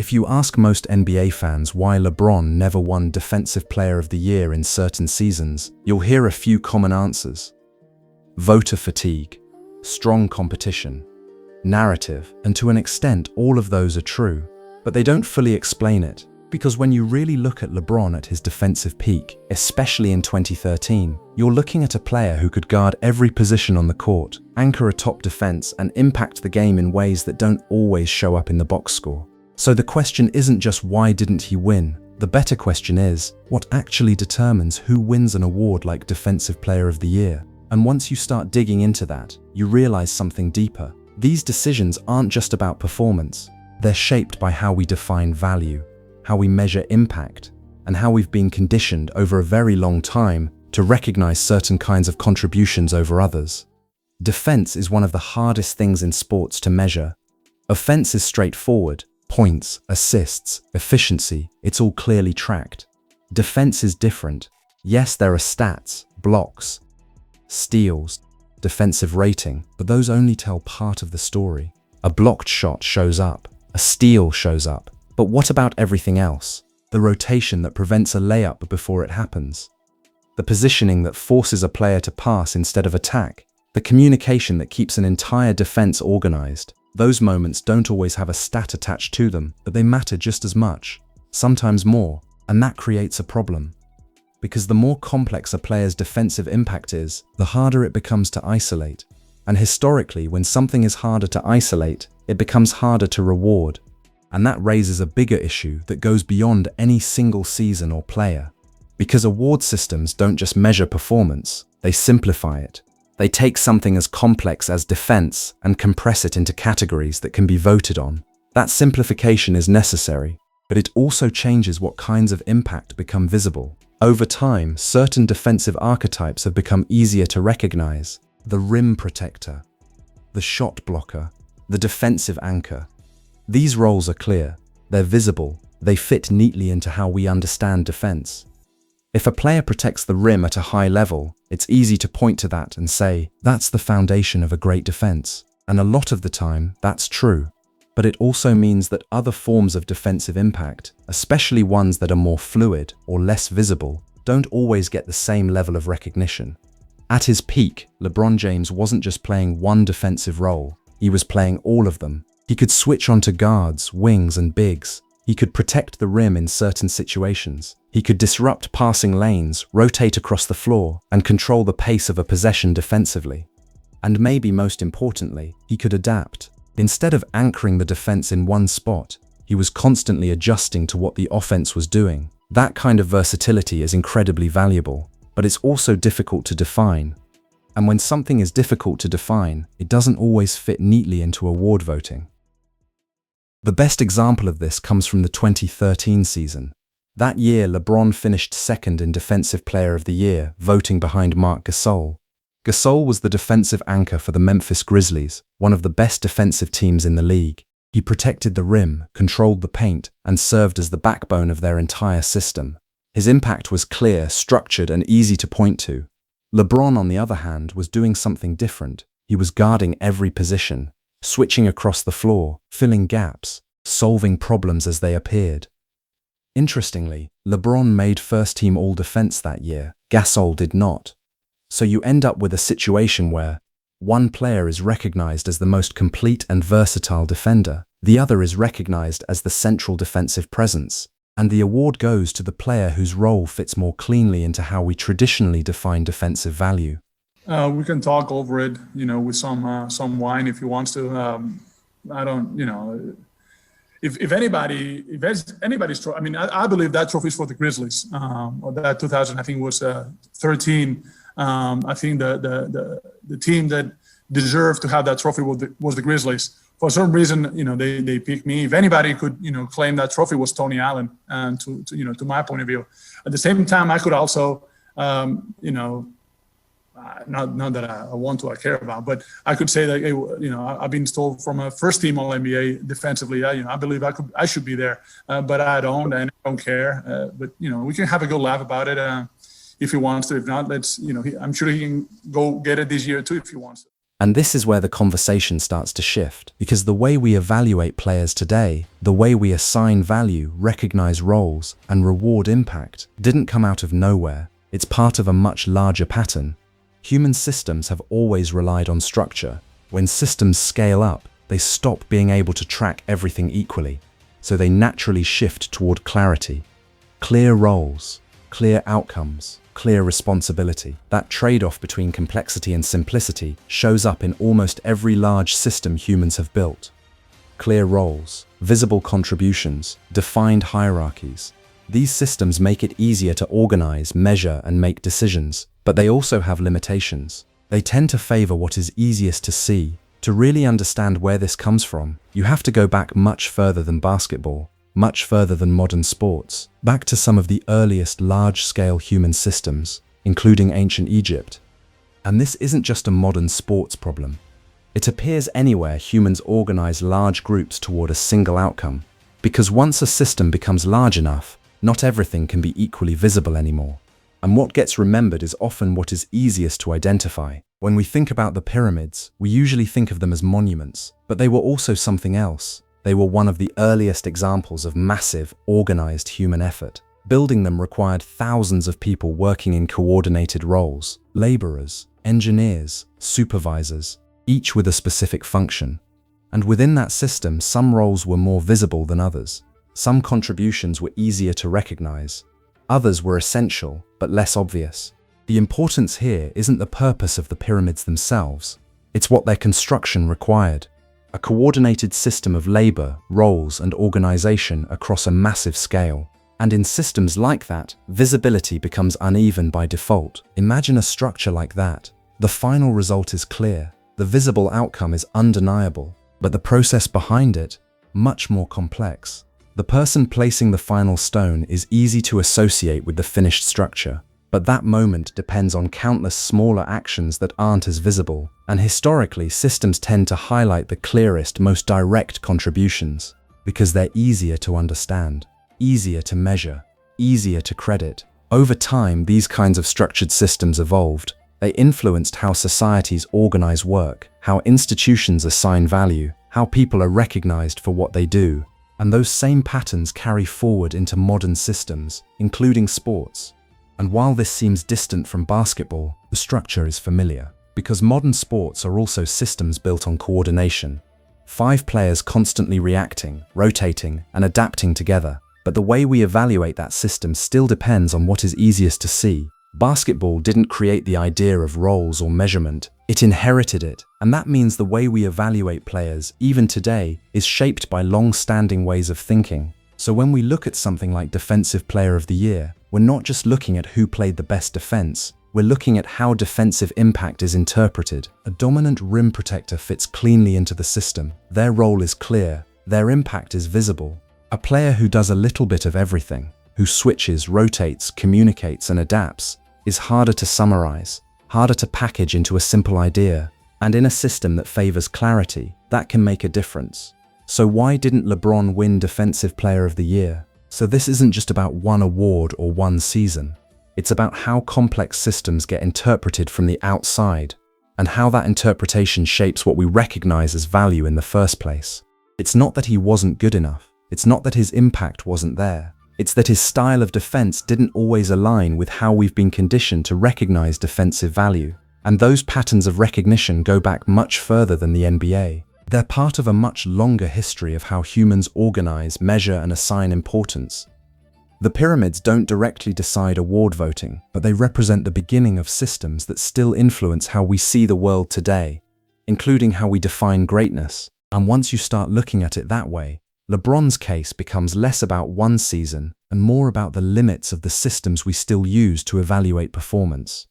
If you ask most NBA fans why LeBron never won Defensive Player of the Year in certain seasons, you'll hear a few common answers. Voter fatigue, strong competition, narrative, and to an extent all of those are true, but they don't fully explain it. Because when you really look at LeBron at his defensive peak, especially in 2013, you're looking at a player who could guard every position on the court, anchor a top defense, and impact the game in ways that don't always show up in the box score. So the question isn't just why didn't he win? The better question is, what actually determines who wins an award like Defensive Player of the Year? And once you start digging into that, you realize something deeper. These decisions aren't just about performance. They're shaped by how we define value, how we measure impact, and how we've been conditioned over a very long time to recognize certain kinds of contributions over others. Defense is one of the hardest things in sports to measure. Offense is straightforward. Points, assists, efficiency, it's all clearly tracked. Defense is different. Yes, there are stats, blocks, steals, defensive rating, but those only tell part of the story. A blocked shot shows up, a steal shows up, but what about everything else? The rotation that prevents a layup before it happens, the positioning that forces a player to pass instead of attack, the communication that keeps an entire defense organized. Those moments don't always have a stat attached to them, but they matter just as much, sometimes more, and that creates a problem. Because the more complex a player's defensive impact is, the harder it becomes to isolate. And historically, when something is harder to isolate, it becomes harder to reward. And that raises a bigger issue that goes beyond any single season or player. Because award systems don't just measure performance, they simplify it. They take something as complex as defense and compress it into categories that can be voted on. That simplification is necessary, but it also changes what kinds of impact become visible. Over time, certain defensive archetypes have become easier to recognize. The rim protector, the shot blocker, the defensive anchor. These roles are clear, they're visible, they fit neatly into how we understand defense. If a player protects the rim at a high level, it's easy to point to that and say, that's the foundation of a great defense. And a lot of the time, that's true. But it also means that other forms of defensive impact, especially ones that are more fluid or less visible, don't always get the same level of recognition. At his peak, LeBron James wasn't just playing one defensive role, he was playing all of them. He could switch onto guards, wings, and bigs. He could protect the rim in certain situations. He could disrupt passing lanes, rotate across the floor, and control the pace of a possession defensively. And maybe most importantly, he could adapt. Instead of anchoring the defense in one spot, he was constantly adjusting to what the offense was doing. That kind of versatility is incredibly valuable, but it's also difficult to define. And when something is difficult to define, it doesn't always fit neatly into award voting. The best example of this comes from the 2013 season. That year, LeBron finished second in Defensive Player of the Year, voting behind Marc Gasol. Gasol was the defensive anchor for the Memphis Grizzlies, one of the best defensive teams in the league. He protected the rim, controlled the paint, and served as the backbone of their entire system. His impact was clear, structured, and easy to point to. LeBron, on the other hand, was doing something different. He was guarding every position, switching across the floor, filling gaps, solving problems as they appeared. Interestingly, LeBron made first-team All-Defense that year. Gasol did not. So you end up with a situation where one player is recognized as the most complete and versatile defender, the other is recognized as the central defensive presence, and the award goes to the player whose role fits more cleanly into how we traditionally define defensive value. We can talk over it, with some wine if you want to. If anybody's, I believe that trophy is for the Grizzlies. Or that 2000, I think was 13. I think the team that deserved to have that trophy was the Grizzlies. For some reason, they picked me. If anybody could, claim that trophy was Tony Allen, and to my point of view. At the same time, I could also, not that I want to, I care about, but I could say that, hey, I've been told from a first-team All-NBA defensively, I believe I should be there, but I don't, and I don't care. But we can have a good laugh about it if he wants to. If not, let's, I'm sure he can go get it this year too if he wants to. And this is where the conversation starts to shift, because the way we evaluate players today, the way we assign value, recognize roles, and reward impact, didn't come out of nowhere. It's part of a much larger pattern. Human systems have always relied on structure. When systems scale up, they stop being able to track everything equally, so they naturally shift toward clarity. Clear roles, clear outcomes, clear responsibility. That trade-off between complexity and simplicity shows up in almost every large system humans have built. Clear roles, visible contributions, defined hierarchies. These systems make it easier to organize, measure, and make decisions, but they also have limitations. They tend to favor what is easiest to see. To really understand where this comes from, you have to go back much further than basketball, much further than modern sports, back to some of the earliest large-scale human systems, including ancient Egypt. And this isn't just a modern sports problem. It appears anywhere humans organize large groups toward a single outcome, because once a system becomes large enough, not everything can be equally visible anymore. And what gets remembered is often what is easiest to identify. When we think about the pyramids, we usually think of them as monuments, but they were also something else. They were one of the earliest examples of massive, organized human effort. Building them required thousands of people working in coordinated roles: laborers, engineers, supervisors, each with a specific function. And within that system, some roles were more visible than others. Some contributions were easier to recognize. Others were essential, but less obvious. The importance here isn't the purpose of the pyramids themselves. It's what their construction required. A coordinated system of labor, roles, and organization across a massive scale. And in systems like that, visibility becomes uneven by default. Imagine a structure like that. The final result is clear. The visible outcome is undeniable, but the process behind it, much more complex. The person placing the final stone is easy to associate with the finished structure, but that moment depends on countless smaller actions that aren't as visible, and historically systems tend to highlight the clearest, most direct contributions, because they're easier to understand, easier to measure, easier to credit. Over time, these kinds of structured systems evolved. They influenced how societies organize work, how institutions assign value, how people are recognized for what they do. And those same patterns carry forward into modern systems, including sports. And while this seems distant from basketball, the structure is familiar, because modern sports are also systems built on coordination. 5 players constantly reacting, rotating, and adapting together. But the way we evaluate that system still depends on what is easiest to see. Basketball didn't create the idea of roles or measurement, it inherited it, and that means the way we evaluate players, even today, is shaped by long-standing ways of thinking. So when we look at something like Defensive Player of the Year, we're not just looking at who played the best defense, we're looking at how defensive impact is interpreted. A dominant rim protector fits cleanly into the system. Their role is clear, their impact is visible. A player who does a little bit of everything, who switches, rotates, communicates, and adapts, is harder to summarize, harder to package into a simple idea, and in a system that favors clarity, that can make a difference. So why didn't LeBron win Defensive Player of the Year? So this isn't just about one award or one season. It's about how complex systems get interpreted from the outside, and how that interpretation shapes what we recognize as value in the first place. It's not that he wasn't good enough. It's not that his impact wasn't there. It's that his style of defense didn't always align with how we've been conditioned to recognize defensive value. And those patterns of recognition go back much further than the NBA. They're part of a much longer history of how humans organize, measure, and assign importance. The pyramids don't directly decide award voting, but they represent the beginning of systems that still influence how we see the world today, including how we define greatness. And once you start looking at it that way, LeBron's case becomes less about one season and more about the limits of the systems we still use to evaluate performance.